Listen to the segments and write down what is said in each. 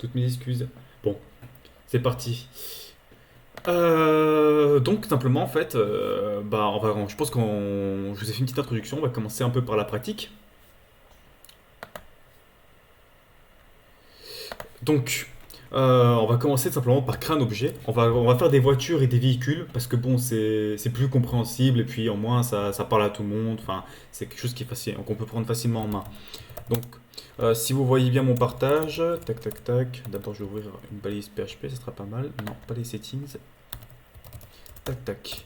Toutes mes excuses. Bon, c'est parti. Donc simplement en fait, je pense qu'on, je vous ai fait une petite introduction. On va commencer un peu par la pratique. Donc, on va commencer simplement par créer un objet. On va faire des voitures et des véhicules parce que bon, c'est plus compréhensible et puis au moins ça parle à tout le monde. Enfin, c'est quelque chose qui est facile, qu'on peut prendre facilement en main. Donc, si vous voyez bien mon partage, tac tac tac. D'abord, je vais ouvrir une balise PHP, ça sera pas mal. Non, pas les settings. Tac tac.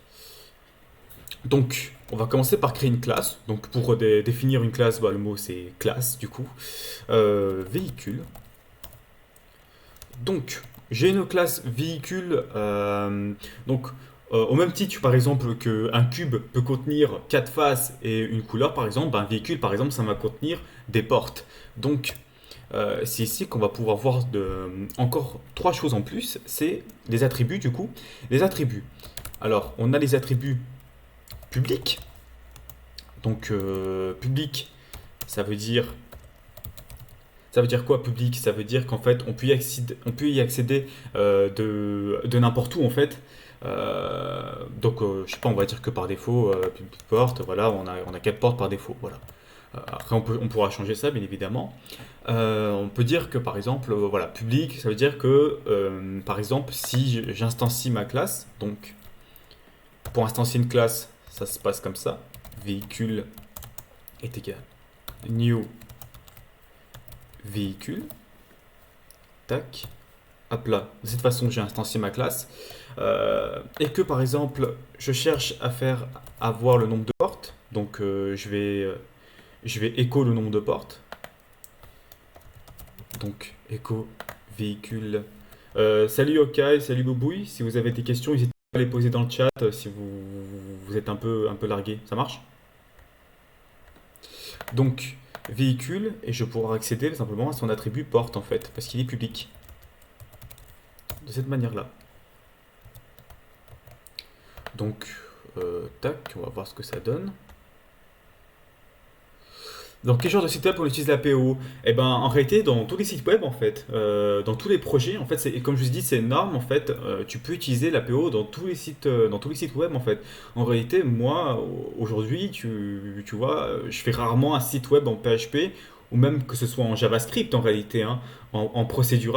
Donc, on va commencer par créer une classe. Donc, pour définir une classe, le mot c'est classe du coup. Véhicule. Donc, j'ai une classe véhicule. Au même titre, par exemple, qu'un cube peut contenir quatre faces et une couleur, par exemple, un véhicule, par exemple, ça va contenir des portes. Donc, c'est ici qu'on va pouvoir voir encore trois choses en plus. C'est les attributs, du coup. Les attributs. Alors, on a les attributs publics. Donc, public, ça veut dire ça veut dire quoi public? Ça veut dire qu'en fait on peut y accéder de n'importe où en fait. Je sais pas, on va dire que par défaut, public porte, voilà, on a quatre portes par défaut, voilà. Après on pourra changer ça bien évidemment. On peut dire que par exemple, voilà, public, ça veut dire que par exemple si j'instancie ma classe, donc pour instancier une classe, ça se passe comme ça, véhicule est égal new véhicule, tac, hop là. De cette façon, j'ai instancié ma classe. Et que par exemple, je cherche à faire avoir le nombre de portes. Donc je vais écho le nombre de portes. Donc écho véhicule. Salut Yokai, salut Boubouille. Si vous avez des questions, n'hésitez pas à les poser dans le chat si vous êtes un peu largué. Ça marche? Donc véhicule, et je pourrai accéder simplement à son attribut porte en fait, parce qu'il est public. De cette manière-là. Donc, tac, on va voir ce que ça donne. Dans quel genre de site web on utilise la PO? Eh ben, en réalité, dans tous les sites web, en fait, dans tous les projets, en fait, comme je vous ai dit, c'est énorme, en fait, tu peux utiliser la PO dans tous les sites web, en fait. En réalité, moi, aujourd'hui, tu vois, je fais rarement un site web en PHP, ou même que ce soit en JavaScript, en réalité, hein, en procédural.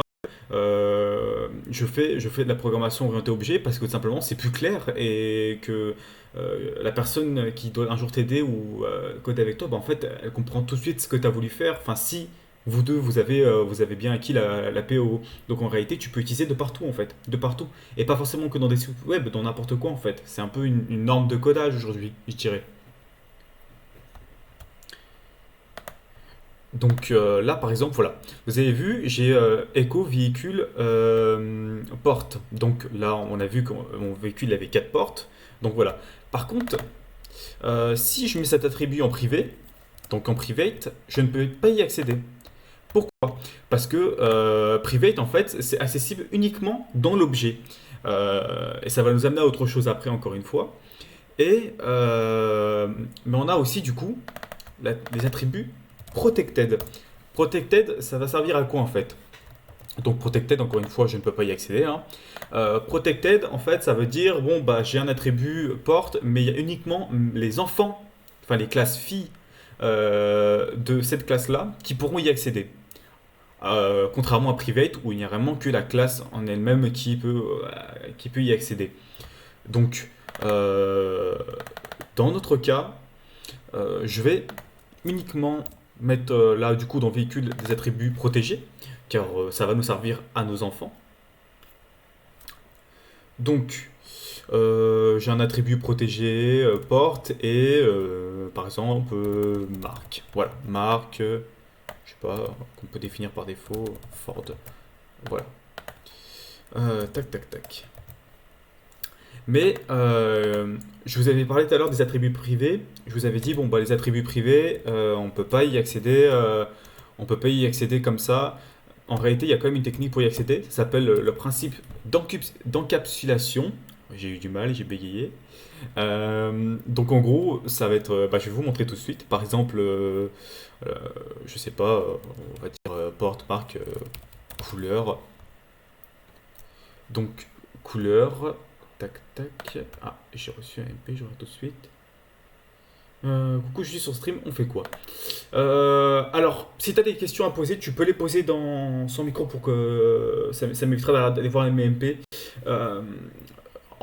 Je fais de la programmation orientée objet parce que tout simplement c'est plus clair et que la personne qui doit un jour t'aider ou coder avec toi, en fait, elle comprend tout de suite ce que tu as voulu faire. Enfin, si vous deux, vous avez bien acquis la PO. Donc en réalité, tu peux utiliser de partout en fait, de partout. Et pas forcément que dans des sites web, dans n'importe quoi en fait. C'est un peu une norme de codage aujourd'hui, je dirais. Donc là, par exemple, voilà. Vous avez vu, j'ai Echo véhicule porte. Donc là, on a vu que mon véhicule avait 4 portes. Donc voilà. Par contre, si je mets cet attribut en privé, donc en private, je ne peux pas y accéder. Pourquoi? Parce que private, en fait, c'est accessible uniquement dans l'objet. Et ça va nous amener à autre chose après, encore une fois. Mais on a aussi, du coup, les attributs protected. Protected, ça va servir à quoi en fait? Donc protected, encore une fois, je ne peux pas y accéder, hein. Protected, en fait, ça veut dire, bon, j'ai un attribut porte, mais il y a uniquement les enfants, enfin les classes filles de cette classe-là qui pourront y accéder. Contrairement à private, où il n'y a vraiment que la classe en elle-même qui peut y accéder. Donc, euh, dans notre cas, je vais uniquement mettre là du coup dans le véhicule des attributs protégés, car ça va nous servir à nos enfants. Donc j'ai un attribut protégé, porte et par exemple marque. Voilà, marque, je sais pas, qu'on peut définir par défaut, Ford. Voilà. Tac tac tac. Mais je vous avais parlé tout à l'heure des attributs privés. Je vous avais dit, bon, les attributs privés, on peut pas y accéder, on peut pas y accéder comme ça. En réalité, il y a quand même une technique pour y accéder. Ça s'appelle le principe d'encapsulation. J'ai eu du mal, j'ai bégayé. Donc en gros, ça va être, je vais vous montrer tout de suite. Par exemple, je sais pas, on va dire porte marque couleur. Donc, couleur. Tac, tac. Ah, j'ai reçu un MP, je regarde tout de suite. Coucou, je suis sur stream, on fait quoi? Alors, si tu as des questions à poser, tu peux les poser dans son micro pour que ça m'évitera d'aller voir mes MP. Euh,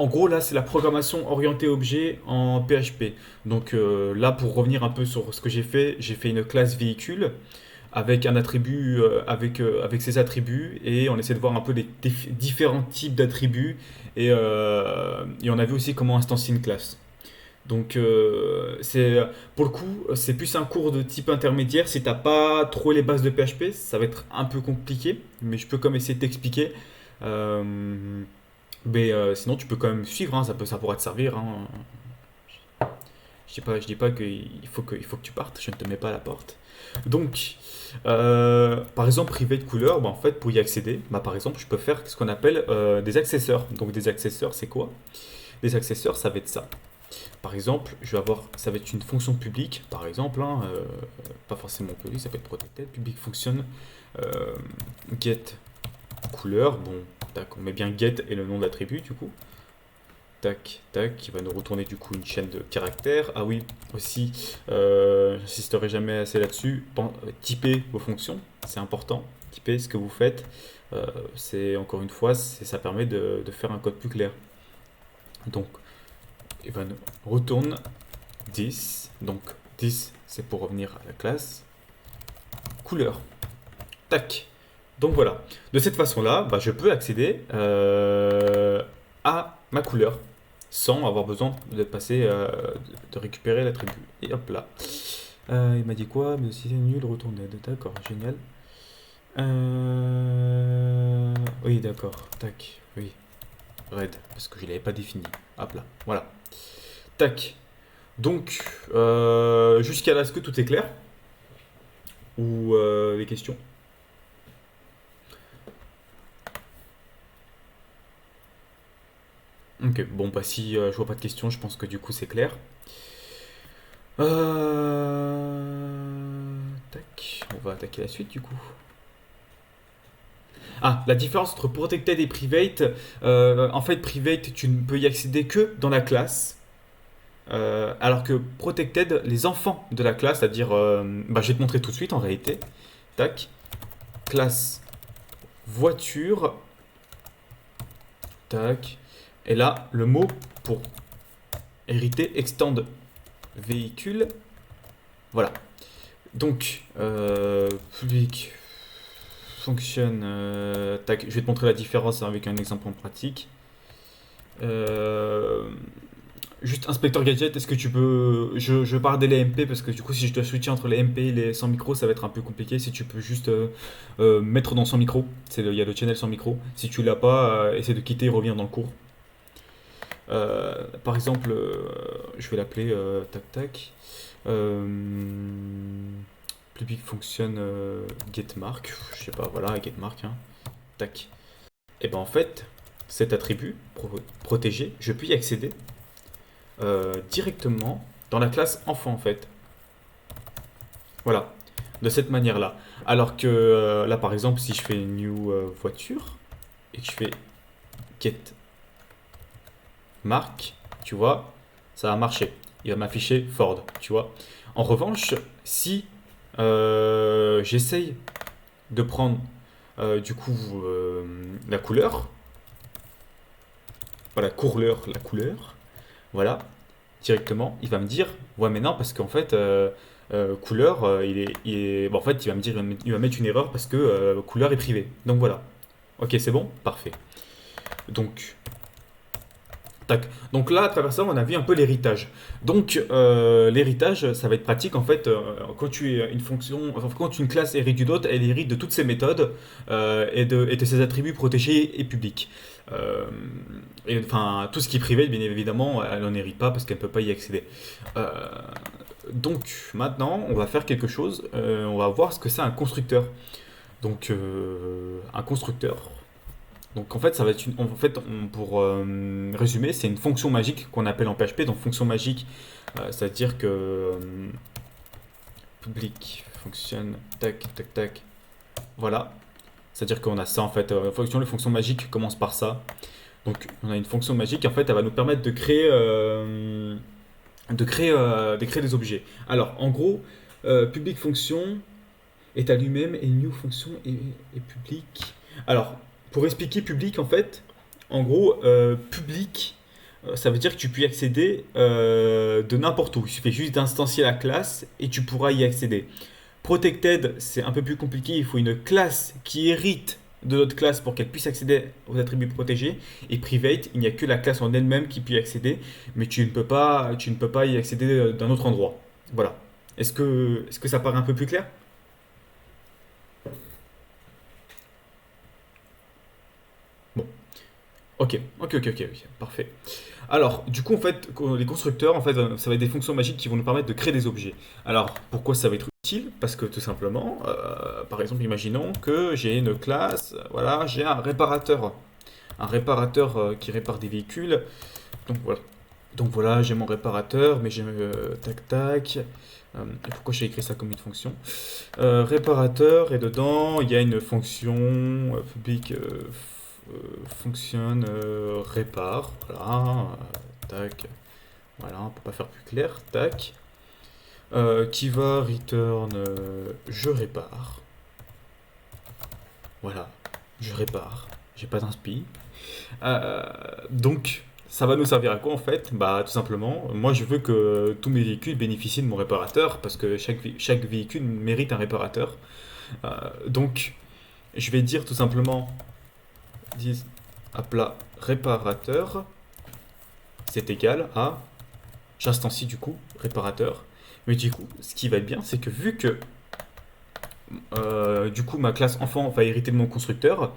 En gros, là, c'est la programmation orientée objet en PHP. Donc là, pour revenir un peu sur ce que j'ai fait une classe véhicule avec un attribut, avec ses attributs, et on essaie de voir un peu les différents types d'attributs, et on a vu aussi comment instancier une classe. Donc, pour le coup, c'est plus un cours de type intermédiaire. Si t'as pas trop les bases de PHP, ça va être un peu compliqué, mais je peux comme essayer de t'expliquer. Euh, Sinon, tu peux quand même suivre, hein, ça pourra te servir, hein. Je dis pas qu'il faut que tu partes, je ne te mets pas à la porte. Donc, par exemple, private couleur, bah, en fait, pour y accéder, bah, par exemple, je peux faire ce qu'on appelle des accesseurs. Donc, des accesseurs, c'est quoi? Des accesseurs, ça va être ça. Par exemple, ça va être une fonction publique, par exemple, hein, pas forcément public, ça peut être protected, public function, euh, get couleur, bon, tac, on met bien get et le nom d'attribut du coup. Tac, tac, qui va nous retourner du coup une chaîne de caractères. Ah oui, aussi, j'insisterai jamais assez là-dessus. Typer vos fonctions, c'est important. Typer ce que vous faites. C'est encore une fois, ça permet de faire un code plus clair. Donc, il va nous retourne 10. Donc 10, c'est pour revenir à la classe. Couleur. Tac. Donc voilà. De cette façon-là, bah, je peux accéder à ma couleur sans avoir besoin de passer, de récupérer l'attribut. Et hop là. Il m'a dit quoi? Mais si c'est nul, retourne aide. D'accord, génial. Oui, d'accord. Tac. Oui. Red, parce que je ne l'avais pas défini. Hop là. Voilà. Tac. Donc, jusqu'à là, est-ce que tout est clair? Ou les questions? Ok, bon, bah si je vois pas de questions, je pense que du coup c'est clair. Tac, on va attaquer la suite du coup. Ah, la différence entre protected et private. En fait, private, tu ne peux y accéder que dans la classe. Alors que protected, les enfants de la classe, c'est-à-dire, bah, je vais te montrer tout de suite en réalité. Tac, classe voiture. Tac. Et là, le mot pour hériter, extend véhicule. Voilà. Donc, public function. Tac, je vais te montrer la différence avec un exemple en pratique. Juste inspecteur gadget, est-ce que tu peux. Je vais pas regarder les MP parce que du coup, si je dois switcher entre les MP et les sans micro, ça va être un peu compliqué. Si tu peux juste mettre dans sans micro, il y a le channel sans micro. Si tu l'as pas, essaie de quitter et reviens dans le cours. Par exemple, je vais l'appeler tac tac. Public function getMark. Je sais pas, voilà, getMark. Hein. Tac. Et ben en fait, cet attribut protégé, je peux y accéder directement dans la classe enfant en fait. Voilà, de cette manière-là. Alors que là, par exemple, si je fais new voiture et que je fais get marque, tu vois, ça va marcher. Il va m'afficher Ford, tu vois. En revanche, si j'essaye de prendre du coup la couleur, voilà, la couleur, voilà, directement, il va me dire, ouais, mais non, parce qu'en fait, couleur, bon, en fait, il va me dire, il va mettre une erreur parce que couleur est privée. Donc voilà. Ok, c'est bon? Parfait. Donc, tac. Donc là, à travers ça, on a vu un peu l'héritage. Donc, l'héritage, ça va être pratique en fait quand tu es une fonction, enfin, quand une classe hérite d'une autre, elle hérite de toutes ses méthodes et de ses attributs protégés et publics. Euh, et enfin, tout ce qui est privé, bien évidemment, elle n'en hérite pas parce qu'elle ne peut pas y accéder. Euh, donc, maintenant, on va faire quelque chose. On va voir ce que c'est un constructeur. Donc, un constructeur. Donc en fait, ça va être pour résumer, c'est une fonction magique qu'on appelle en PHP. Donc fonction magique, c'est-à-dire que public function, tac, tac, tac, voilà. C'est-à-dire qu'on a ça en fait, les fonctions magiques commencent par ça. Donc on a une fonction magique, en fait, elle va nous permettre de créer des objets. Alors en gros, public fonction est à lui-même et new fonction est public. Alors pour expliquer public en fait, en gros, public, ça veut dire que tu peux y accéder de n'importe où. Il suffit juste d'instancier la classe et tu pourras y accéder. Protected, c'est un peu plus compliqué. Il faut une classe qui hérite de notre classe pour qu'elle puisse accéder aux attributs protégés. Et private, il n'y a que la classe en elle-même qui peut y accéder, mais tu ne peux pas y accéder d'un autre endroit. Voilà. Est-ce que ça paraît un peu plus clair? Bon. Ok, parfait. Alors, du coup, en fait, les constructeurs, en fait, ça va être des fonctions magiques qui vont nous permettre de créer des objets. Alors, pourquoi ça va être utile? Parce que tout simplement, par exemple, imaginons que j'ai une classe, voilà, j'ai un réparateur qui répare des véhicules. Donc voilà. Donc voilà, j'ai mon réparateur, mais j'ai tac tac. Et pourquoi j'ai écrit ça comme une fonction? Réparateur, et dedans, il y a une fonction publique fonctionne répare. Voilà, tac. Voilà, on peut pas faire plus clair. Tac. Qui va return je répare. Voilà, je répare. J'ai pas d'inspi. Donc, ça va nous servir à quoi en fait? Bah, tout simplement, moi je veux que tous mes véhicules bénéficient de mon réparateur parce que chaque véhicule mérite un réparateur. Donc, je vais dire tout simplement, dis appla réparateur, c'est égal à, j'instancie du coup réparateur. Mais du coup, ce qui va être bien, c'est que vu que du coup ma classe enfant va hériter de mon constructeur,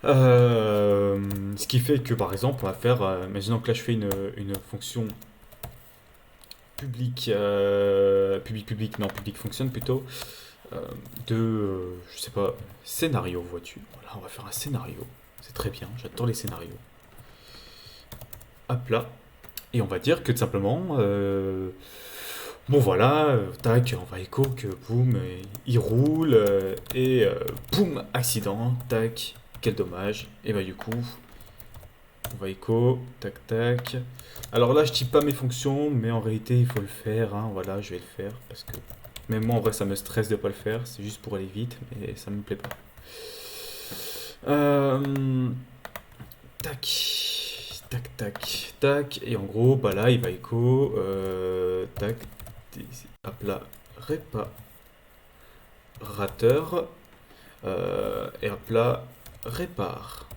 ce qui fait que par exemple, on va faire, imaginons que là je fais une fonction public fonctionne plutôt, je sais pas, scénario, vois-tu. Voilà, on va faire un scénario. C'est très bien, j'adore les scénarios. Hop là. Et on va dire que tout simplement, bon voilà, tac, on va écho que boum, il roule, et boum, accident, tac, quel dommage. Et bah du coup, on va écho, tac tac. Alors là, je type pas mes fonctions, mais en réalité, il faut le faire, hein, voilà, je vais le faire, parce que même moi, en vrai, ça me stresse de pas le faire, c'est juste pour aller vite, mais ça me plaît pas. Tac, tac, tac, tac, et en gros, bah là, il va écho, tac, hop là, réparateur, et hop là, répare,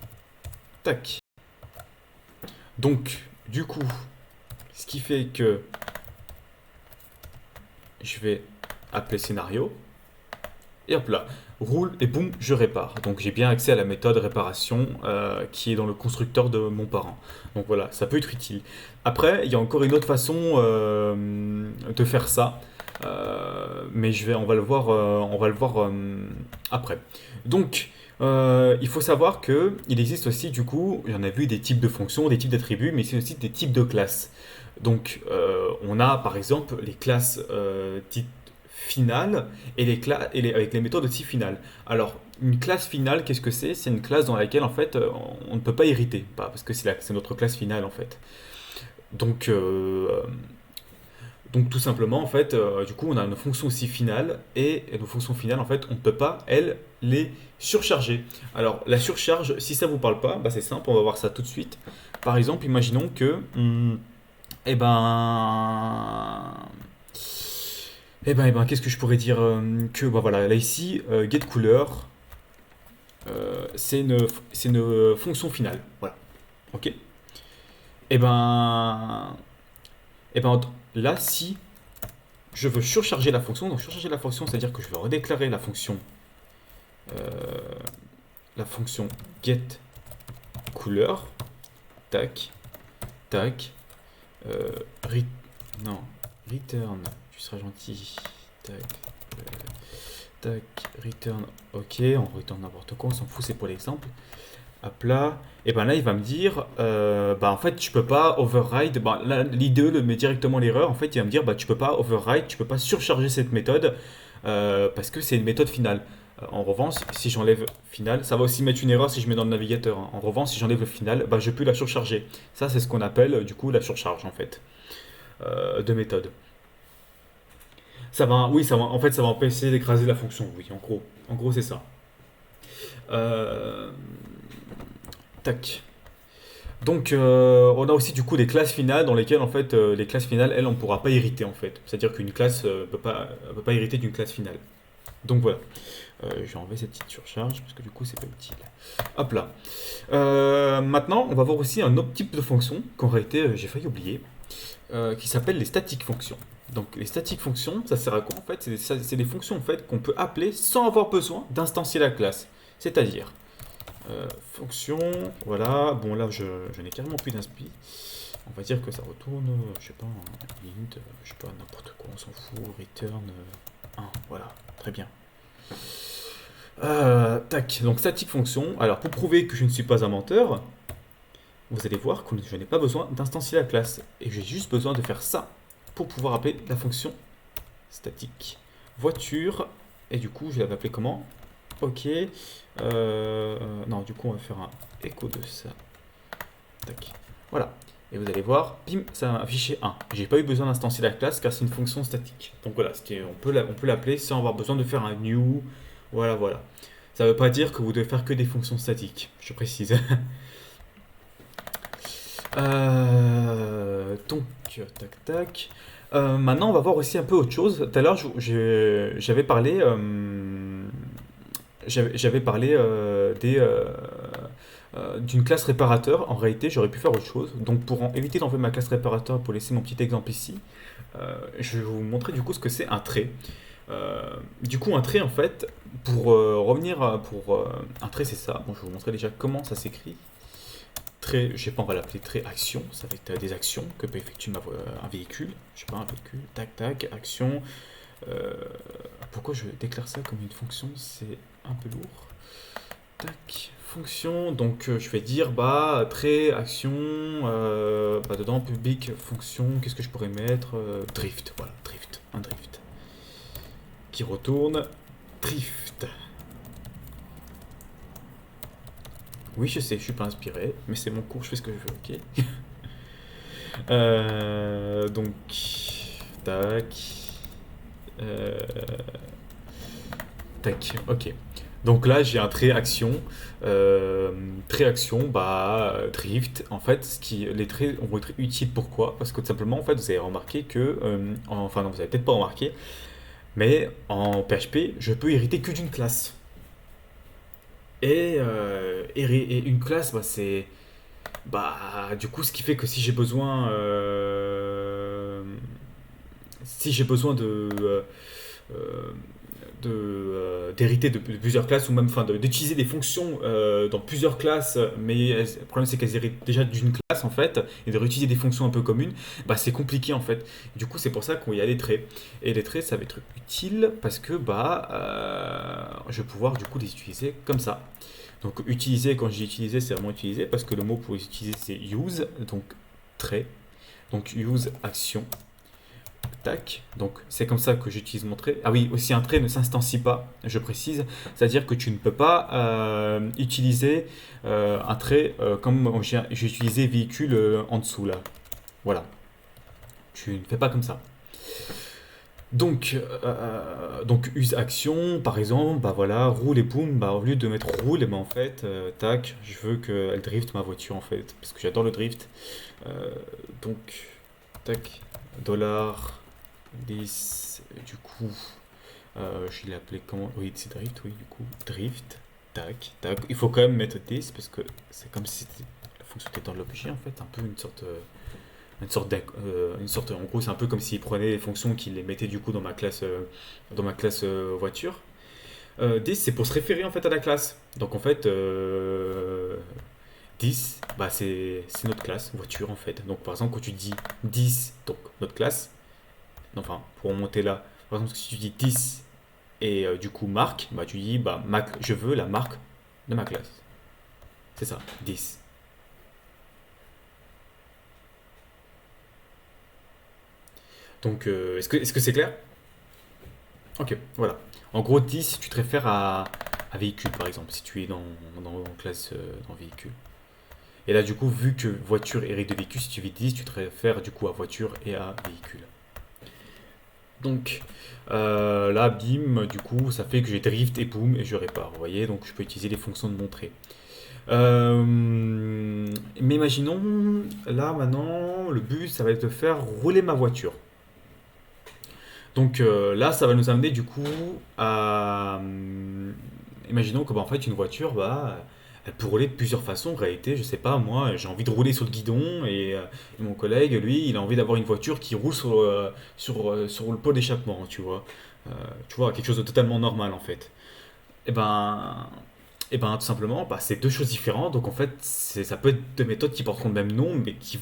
tac. Donc, du coup, ce qui fait que je vais appeler scénario, et hop là, roule et boum, je répare. Donc j'ai bien accès à la méthode réparation qui est dans le constructeur de mon parent. Donc voilà, ça peut être utile. Après, il y a encore une autre façon de faire ça. Mais on va le voir après. Donc, il faut savoir que il existe aussi, du coup, il y en a vu des types de fonctions, des types d'attributs, mais c'est aussi des types de classes. Donc, on a par exemple les classes dites finales avec les méthodes aussi finales. Alors, une classe finale, qu'est-ce que c'est? C'est une classe dans laquelle en fait on ne peut pas hériter, parce que c'est notre classe finale en fait. Donc, donc tout simplement, en fait, du coup, on a nos fonctions aussi finales, et nos fonctions finales, en fait, on ne peut pas, elles, les surcharger. Alors, la surcharge, si ça vous parle pas, bah, c'est simple, on va voir ça tout de suite. Par exemple, imaginons que, eh ben, qu'est-ce que je pourrais dire que, bah voilà, là ici, getCouleur, c'est une fonction finale, voilà, ok. Eh ben, eh ben, là, si je veux surcharger la fonction. Donc surcharger la fonction, c'est-à-dire que je vais redéclarer euh, la fonction get couleur, tac, tac, euh, non, return, tu seras gentil, tac, tac, return, ok, on return n'importe quoi, on s'en fout, c'est pour l'exemple. Hop là, et ben là il va me dire, bah en fait je peux pas override, bah, là l'IDE me met directement l'erreur, en fait il va me dire bah tu peux pas override, tu peux pas surcharger cette méthode parce que c'est une méthode finale. En revanche, si j'enlève final, ça va aussi mettre une erreur si je mets dans le navigateur, hein. En revanche, si j'enlève le final, bah, je peux la surcharger. Ça, c'est ce qu'on appelle du coup la surcharge en fait de méthode. Ça va, oui, ça va, en fait, ça va empêcher d'écraser la fonction. Oui, en gros, c'est ça. Euh, tac. Donc, on a aussi du coup des classes finales dans lesquelles en fait les classes finales, elles, on ne pourra pas hériter en fait. C'est-à-dire qu'une classe peut pas hériter d'une classe finale. Donc voilà. Je vais enlever cette petite surcharge parce que du coup c'est pas utile. Hop là. Maintenant, on va voir aussi un autre type de fonction qu'en réalité j'ai failli oublier, qui s'appelle les statiques fonctions. Donc les statiques fonctions, ça sert à quoi en fait? C'est des fonctions en fait qu'on peut appeler sans avoir besoin d'instancier la classe. C'est-à-dire fonction, voilà. Bon là je n'ai carrément plus d'inspi. On va dire que ça retourne, je sais pas, un int, je sais pas, n'importe quoi, on s'en fout, return 1, voilà, très bien. Tac, donc statique fonction. Alors pour prouver que je ne suis pas un menteur, vous allez voir que je n'ai pas besoin d'instancier la classe. Et j'ai juste besoin de faire ça pour pouvoir appeler la fonction statique voiture. Et du coup, je l'avais appelé comment? Ok. Non, du coup, on va faire un écho de ça. Tac. Voilà. Et vous allez voir, bim, ça va afficher 1. J'ai pas eu besoin d'instancier la classe car c'est une fonction statique. Donc voilà, on peut l'appeler sans avoir besoin de faire un new. Voilà, voilà. Ça veut pas dire que vous devez faire que des fonctions statiques, je précise. Donc, tac, tac. Maintenant, on va voir aussi un peu autre chose. Tout à l'heure, j'avais parlé, j'avais parlé d'une classe réparateur. En réalité, j'aurais pu faire autre chose. Donc, pour éviter d'enlever ma classe réparateur, pour laisser mon petit exemple ici, je vais vous montrer du coup ce que c'est un trait. Du coup, un trait, en fait, pour revenir pour un trait, c'est ça. Bon, je vais vous montrer déjà comment ça s'écrit. Trait, je sais pas, on va l'appeler trait action. Ça va être des actions que peut effectuer un véhicule. Je sais pas, un véhicule, tac, tac, action. Euh, Pourquoi je déclare ça comme une fonction? C'est un peu lourd. Tac, fonction. Donc, je vais dire, bah, trait, action. Bah, dedans, public, fonction. Qu'est-ce que je pourrais mettre? Drift, voilà, drift, un drift. Qui retourne drift. Oui, je sais, je suis pas inspiré, mais c'est mon cours, je fais ce que je veux, ok? Donc, tac, euh, tac, ok. Donc là, j'ai un trait action. Trait action, bah, drift. En fait, les traits vont être utiles. Pourquoi? Parce que tout simplement, en fait, vous avez remarqué que, enfin non, vous avez peut-être pas remarqué, mais en PHP, je peux hériter que d'une classe. Et une classe, bah, c'est. Bah, du coup, ce qui fait que si j'ai besoin euh, d'hériter de plusieurs classes ou même enfin, d'utiliser des fonctions dans plusieurs classes, mais le problème c'est qu'elles héritent déjà d'une classe en fait, et de réutiliser des fonctions un peu communes, bah, c'est compliqué en fait. Du coup, c'est pour ça qu'il y a les traits. Et les traits, ça va être utile parce que bah, je vais pouvoir du coup les utiliser comme ça. Donc utiliser, quand j'ai utilisé, c'est vraiment utiliser parce que le mot pour les utiliser c'est use, donc trait. Donc use action. Tac. Donc c'est comme ça que j'utilise mon trait. Ah oui, aussi un trait ne s'instancie pas, je précise. C'est-à-dire que tu ne peux pas utiliser un trait comme j'ai utilisé véhicule en dessous là. Voilà. Tu ne fais pas comme ça. Donc use action, par exemple, bah voilà, roule et boum, bah au lieu de mettre roule, et ben en fait, tac, je veux qu'elle drift ma voiture en fait, parce que j'adore le drift. Euh, donc, tac, dollar 10, du coup, je l'ai appelé comment? Oui, c'est drift, oui, du coup, drift, tac, tac. Il faut quand même mettre 10 parce que c'est comme si c'était la fonction qui était dans l'objet en fait, un peu une sorte, en gros, c'est un peu comme s'il prenait les fonctions qu'il les mettait du coup dans ma classe voiture. 10, c'est pour se référer en fait à la classe. Donc en fait, 10, bah, c'est notre classe voiture en fait. Donc par exemple, quand tu dis 10, donc notre classe, enfin, pour monter là, par exemple, si tu dis 10 et du coup marque, bah, tu dis, bah, je veux la marque de ma classe. C'est ça, 10. Donc, est-ce que c'est clair? Ok, voilà. En gros, 10, tu te réfères à véhicule, par exemple, si tu es dans classe dans véhicule. Et là, du coup, vu que voiture hérite de véhicule, si tu vis 10, tu te réfères du coup à voiture et à véhicule. Donc là, bim, du coup, ça fait que j'ai drift et boom et je répare. Vous voyez, donc je peux utiliser les fonctions de montrer. Mais imaginons, là maintenant, le but, ça va être de faire rouler ma voiture. Donc là, ça va nous amener du coup à... imaginons que bah, en fait une voiture, bah, elle peut rouler de plusieurs façons. En réalité, je sais pas, moi, j'ai envie de rouler sur le guidon et mon collègue, lui, il a envie d'avoir une voiture qui roule sur le pot d'échappement, tu vois. Euh, Tu vois, quelque chose de totalement normal en fait. Et ben, et ben tout simplement, bah, c'est deux choses différentes. Donc en fait, ça peut être deux méthodes qui porteront le même nom, mais qui,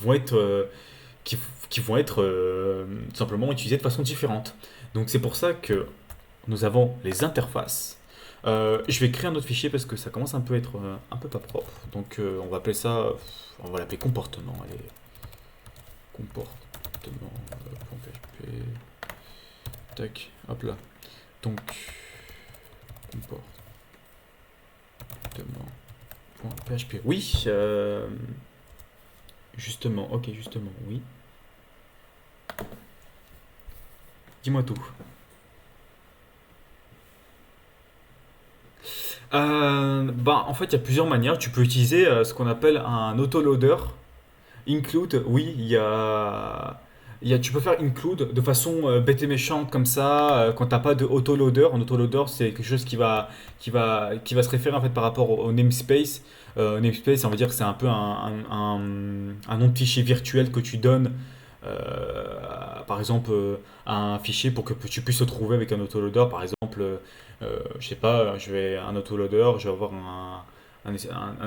qui vont être tout simplement utilisées de façon différente. Donc c'est pour ça que nous avons les interfaces. Je vais créer un autre fichier parce que ça commence un peu à être un peu pas propre. Donc on va appeler ça, on va l'appeler comportement. Allez, comportement.php. Tac, hop là. Donc comportement.php. Oui, justement, ok, justement, oui. Dis-moi tout. Bah, en fait, il y a plusieurs manières. Tu peux utiliser ce qu'on appelle un autoloader. Include, oui, tu peux faire include de façon bête et méchante comme ça quand t'as pas de autoloader. Un autoloader, c'est quelque chose qui va se référer en fait par rapport au namespace. Namespace, on va dire que c'est un peu un nom de fichier virtuel que tu donnes, par exemple, à un fichier pour que tu puisses le trouver avec un autoloader. Par exemple, je sais pas, je vais un autoloader, je vais avoir un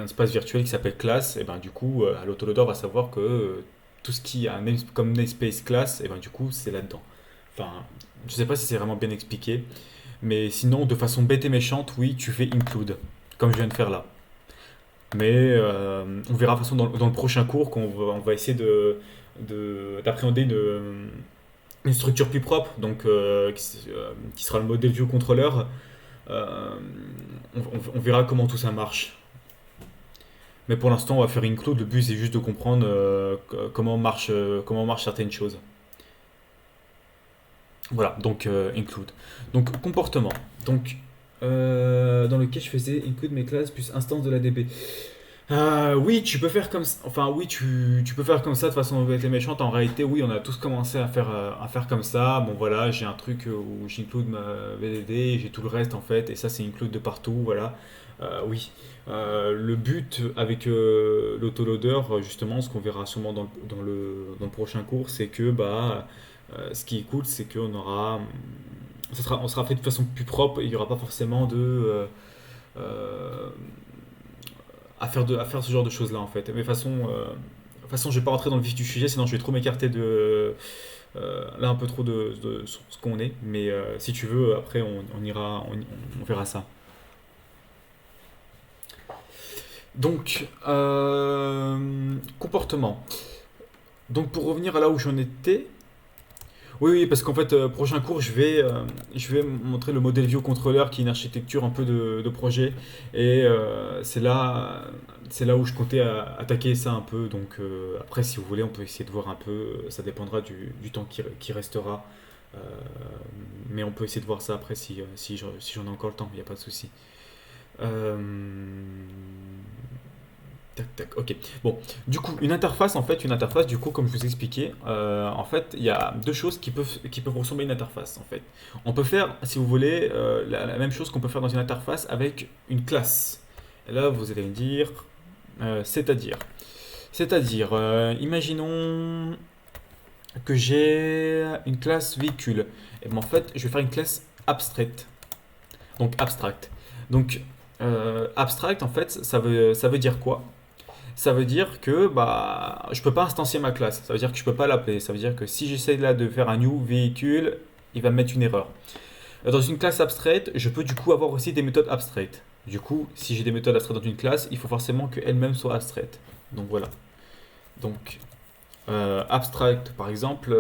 espace virtuel qui s'appelle class, et ben du coup, l'autoloader va savoir que tout ce qui a comme namespace class, et ben du coup, c'est là-dedans. Enfin, je sais pas si c'est vraiment bien expliqué, mais sinon, de façon bête et méchante, oui, tu fais include, comme je viens de faire là. Mais on verra de toute façon dans le prochain cours qu'on va essayer d'appréhender une structure plus propre, donc qui sera le modèle view controller. Euh, on verra comment tout ça marche. Mais pour l'instant, on va faire include. Le but, c'est juste de comprendre comment marchent certaines choses. Voilà, donc include. Donc comportement. Donc dans lequel je faisais include mes classes plus instance de la DB. Oui, tu peux faire comme ça. Enfin, oui, tu peux faire comme ça de façon bête et méchante. En réalité, oui, on a tous commencé à faire comme ça. Bon, voilà, j'ai un truc où j'include ma VDD, j'ai tout le reste en fait, et ça, c'est include de partout. Voilà. Oui. Le but avec l'autoloader, justement, ce qu'on verra sûrement dans le prochain cours, c'est que ce qui est cool, c'est qu'on aura, on sera fait de façon plus propre. Et il n'y aura pas forcément euh, à faire ce genre de choses là en fait. Mais de toute façon, je vais pas rentrer dans le vif du sujet, sinon je vais trop m'écarter là un peu trop de sur ce qu'on est. Mais si tu veux, après on ira, on verra ça. Donc comportement. Donc pour revenir à là où j'en étais. Oui, oui, parce qu'en fait, prochain cours, je vais montrer le modèle View Controller qui est une architecture un peu de projet. Et c'est là où je comptais attaquer ça un peu. Donc après, si vous voulez, on peut essayer de voir un peu. Ça dépendra du temps qui restera. Euh, mais on peut essayer de voir ça après si j'en ai encore le temps, il n'y a pas de souci. Euh, Tac, tac, ok. Bon, du coup, une interface, du coup, comme je vous expliquais, en fait, il y a deux choses qui peuvent ressembler à une interface, en fait. On peut faire, si vous voulez, la même chose qu'on peut faire dans une interface avec une classe. Et là, vous allez me dire, c'est-à-dire, imaginons que j'ai une classe véhicule. Et ben, en fait, je vais faire une classe abstraite. Donc, abstract. Donc, abstract, en fait, ça veut dire quoi? Ça veut dire que je peux pas instancier ma classe. Ça veut dire que je peux pas l'appeler. Ça veut dire que si j'essaie là de faire un new véhicule, il va me mettre une erreur. Dans une classe abstraite, je peux du coup avoir aussi des méthodes abstraites. Du coup, si j'ai des méthodes abstraites dans une classe, il faut forcément qu'elles-mêmes soient abstraites. Donc voilà. Donc abstract, par exemple,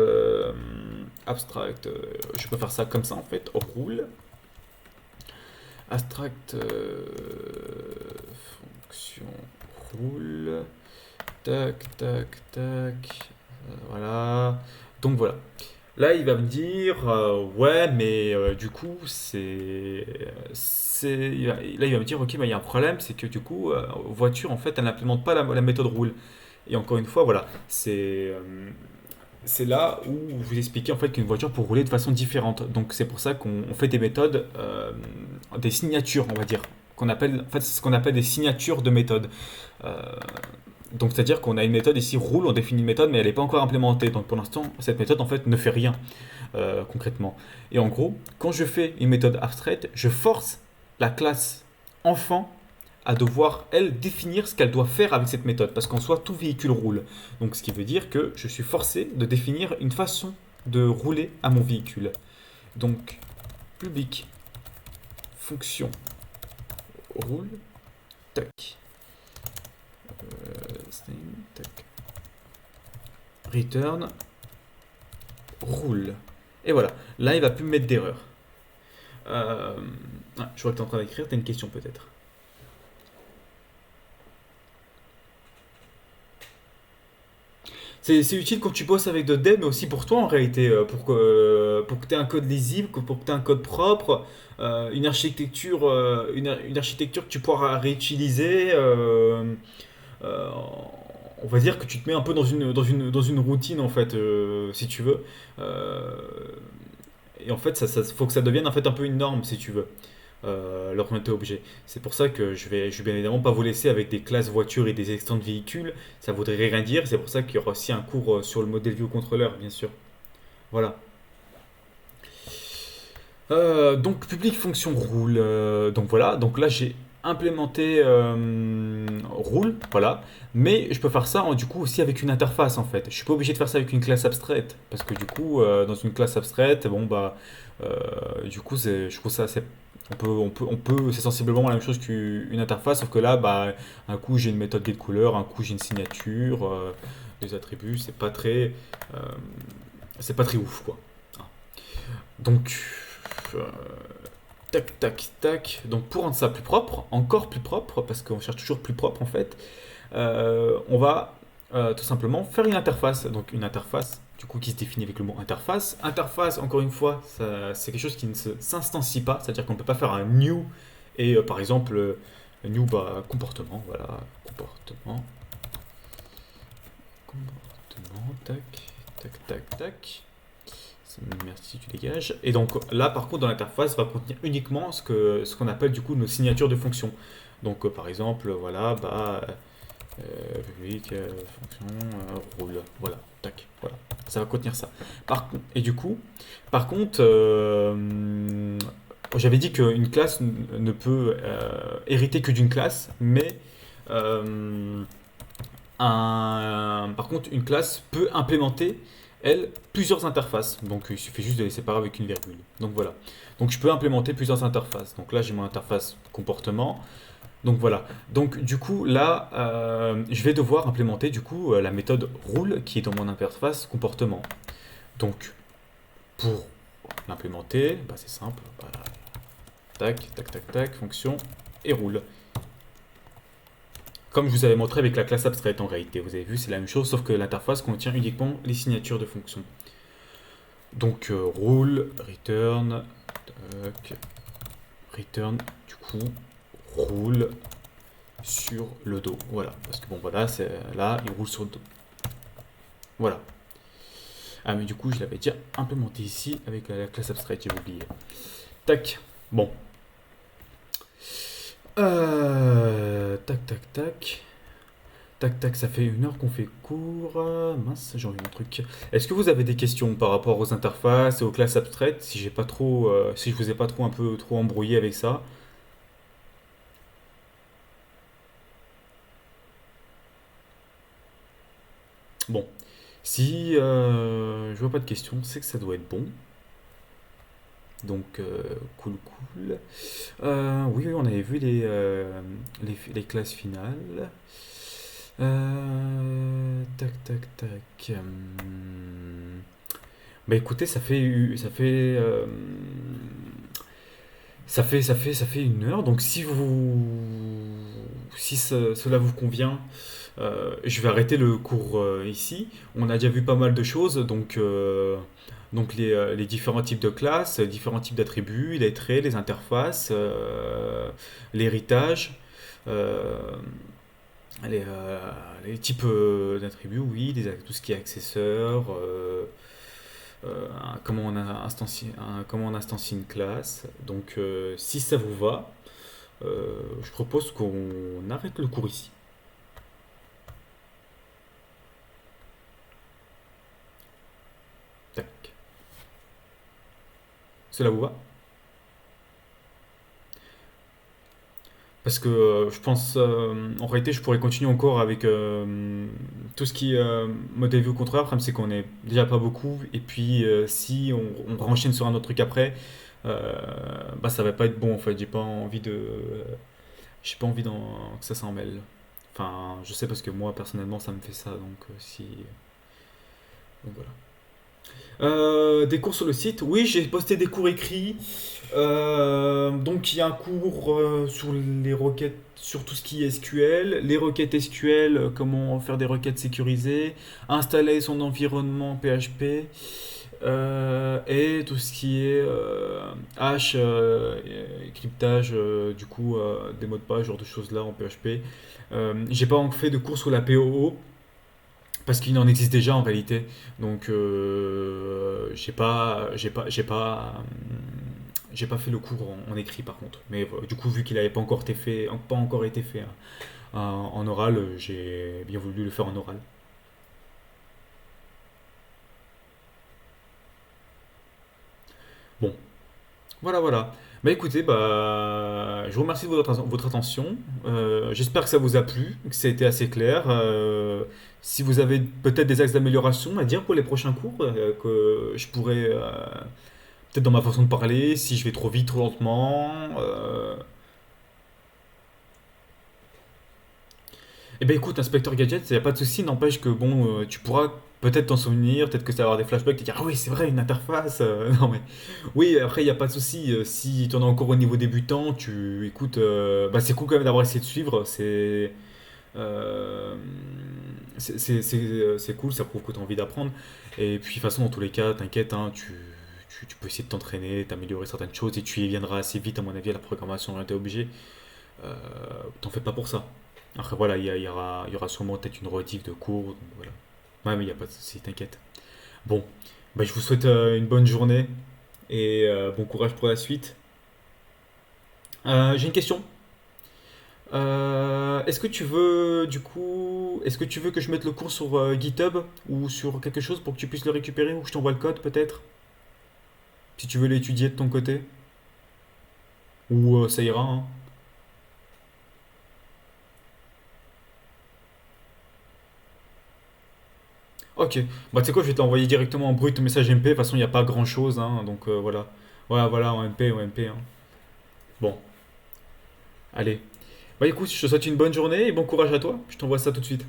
abstract, je peux faire ça comme ça en fait, roule. Abstract fonction roule. Tac, tac, tac. Voilà. Donc voilà. Là, il va me dire, ouais, mais du coup, là, il va me dire, ok, bah, il y a un problème, c'est que du coup, voiture, en fait, elle n'implémente pas la méthode roule. Et encore une fois, voilà, c'est là où vous expliquez en fait qu'une voiture peut rouler de façon différente. Donc c'est pour ça qu'on fait des méthodes, des signatures, on va dire, qu'on appelle, en fait, c'est ce qu'on appelle des signatures de méthode. Euh, donc c'est-à-dire qu'on a une méthode ici roule, on définit une méthode, mais elle n'est pas encore implémentée. Donc pour l'instant, cette méthode en fait ne fait rien concrètement. Et en gros, quand je fais une méthode abstraite, je force la classe enfant à devoir, elle, définir ce qu'elle doit faire avec cette méthode. Parce qu'en soi, tout véhicule roule. Donc ce qui veut dire que je suis forcé de définir une façon de rouler à mon véhicule. Donc, public, fonction, roule, tac. Tac. Return, roule. Et voilà. Là, il va plus me mettre d'erreur. Je vois que tu es en train d'écrire, tu as une question peut-être. C'est utile quand tu bosses avec d'autres devs, mais aussi pour toi en réalité, pour que tu aies un code lisible, pour que tu aies un code propre, une architecture que tu pourras réutiliser. Euh, on va dire que tu te mets un peu dans une routine en fait, si tu veux. Euh, et en fait, faut que ça devienne en fait un peu une norme si tu veux. L'orienté objet. C'est pour ça que je vais bien évidemment pas vous laisser avec des classes voitures et des extents de véhicules. Ça voudrait rien dire. C'est pour ça qu'il y aura aussi un cours sur le modèle view controller, bien sûr. Voilà. Donc public fonction roule. Donc voilà. Donc là j'ai implémenté roule. Voilà. Mais je peux faire ça du coup aussi avec une interface en fait. Je suis pas obligé de faire ça avec une classe abstraite parce que du coup dans une classe abstraite, bon bah du coup je trouve ça assez c'est sensiblement la même chose qu'une interface, sauf que là, bah, un coup j'ai une méthode getCouleur, un coup j'ai une signature, des attributs, euh, c'est pas très ouf quoi. Donc, euh, tac, tac, tac. Donc pour rendre ça plus propre, encore plus propre, parce qu'on cherche toujours plus propre en fait, on va tout simplement faire une interface. Donc une interface, du coup, qui se définit avec le mot interface. Interface, encore une fois, c'est quelque chose qui ne s'instancie pas, c'est-à-dire qu'on ne peut pas faire un new et par exemple, new bah, comportement, voilà, comportement, comportement, tac, tac, tac, tac. Merci, tu dégages. Et donc là, par contre, dans l'interface, va contenir uniquement ce qu'on appelle du coup nos signatures de fonctions. Donc par exemple, voilà, bah, public, fonction, roule. Voilà, tac, voilà. Ça va contenir ça. Et du coup, par contre, j'avais dit qu'une classe ne peut hériter que d'une classe, mais euh, par contre, une classe peut implémenter, elle, plusieurs interfaces. Donc il suffit juste de les séparer avec une virgule. Donc voilà. Donc je peux implémenter plusieurs interfaces. Donc là, j'ai mon interface comportement. Donc voilà. Donc du coup là, je vais devoir implémenter du coup la méthode roule qui est dans mon interface comportement. Donc pour l'implémenter, bah, c'est simple. Bah, tac, tac, tac, tac, fonction et roule. Comme je vous avais montré avec la classe abstraite en réalité. Vous avez vu, c'est la même chose, sauf que l'interface contient uniquement les signatures de fonctions. Donc roule, return, tac, return, du coup, roule sur le dos. Voilà, parce que bon voilà, là, il roule sur le dos. Voilà. Ah mais du coup, je l'avais déjà implémenté ici avec la classe abstraite, j'ai oublié. Tac. Bon. Tac, tac, tac. Tac, tac, ça fait 1 heure qu'on fait cours. Mince, j'ai envie d'un truc. Est-ce que vous avez des questions par rapport aux interfaces et aux classes abstraites, si j'ai pas trop, si je vous ai pas trop un peu trop embrouillé avec ça? Bon, si je vois pas de questions, c'est que ça doit être bon. Donc, cool, cool. Oui, oui, on avait vu les classes finales. Tac, tac, tac. Bah écoutez, ça fait Ça fait 1 heure, donc si cela vous convient, je vais arrêter le cours ici. On a déjà vu pas mal de choses, donc les différents types de classes, les différents types d'attributs, les traits, les interfaces, l'héritage, euh, les types d'attributs, oui, tout ce qui est accesseur, comment on instancie une classe. Donc si ça vous va, je propose qu'on arrête le cours ici. Tac. Cela vous va? Parce que je pense, en réalité, je pourrais continuer encore avec tout ce qui est modèle vue contrôleur. Le problème, c'est qu'on est déjà pas beaucoup. Et puis, si on renchaîne sur un autre truc après, euh, bah, ça va pas être bon en fait. J'ai pas envie que ça s'en mêle. Enfin, je sais parce que moi, personnellement, ça me fait ça. Donc voilà. Des cours sur le site. Oui, j'ai posté des cours écrits. Donc il y a un cours sur les requêtes, sur tout ce qui est SQL, les requêtes SQL, comment faire des requêtes sécurisées, installer son environnement PHP, et tout ce qui est hash, et cryptage, du coup, des mots de passe, ce genre de choses là en PHP. J'ai pas encore fait de cours sur la POO. Parce qu'il en existe déjà en réalité. Donc j'ai pas fait le cours en écrit par contre. Mais du coup vu qu'il n'avait pas encore été fait hein, en oral, j'ai bien voulu le faire en oral. Bon, voilà voilà. Bah écoutez, je vous remercie de votre attention. J'espère que ça vous a plu, que ça a été assez clair. Si vous avez peut-être des axes d'amélioration à dire pour les prochains cours, que je pourrais peut-être dans ma façon de parler, si je vais trop vite, trop lentement. Eh ben écoute, Inspecteur Gadget, il n'y a pas de souci, n'empêche que bon, tu pourras peut-être t'en souvenir, peut-être que ça va avoir des flashbacks, te dire ah oui, c'est vrai, une interface. Non mais oui, après il n'y a pas de souci. Si tu en as encore au niveau débutant, tu écoutes, bah, c'est cool quand même d'avoir essayé de suivre. Euh, c'est cool, ça prouve que tu as envie d'apprendre. Et puis de toute façon, dans tous les cas, t'inquiète, hein, tu peux essayer de t'entraîner, t'améliorer certaines choses et tu y viendras assez vite, à mon avis, à la programmation orientée objet. Euh, T'en fais pas pour ça. Après, voilà, il y aura sûrement peut-être une rediff de cours. Donc voilà. Ouais, mais il n'y a pas de souci, t'inquiète. Bon, bah, je vous souhaite une bonne journée et bon courage pour la suite. J'ai une question. Est-ce que tu veux que je mette le cours sur GitHub ou sur quelque chose pour que tu puisses le récupérer ou que je t'envoie le code peut-être? Si tu veux l'étudier de ton côté. Ou ça ira, hein. Ok. Bah tu sais quoi, je vais t'envoyer directement en brut message MP. De toute façon, il n'y a pas grand-chose, hein, donc voilà. Ouais, voilà, en MP, hein. Bon, allez. Bah écoute, je te souhaite une bonne journée et bon courage à toi. Je t'envoie ça tout de suite.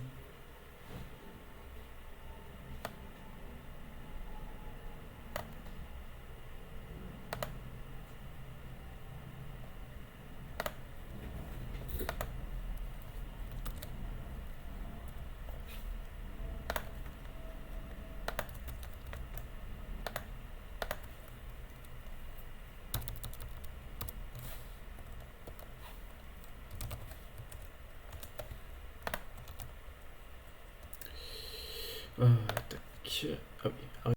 Tac. Ah oui.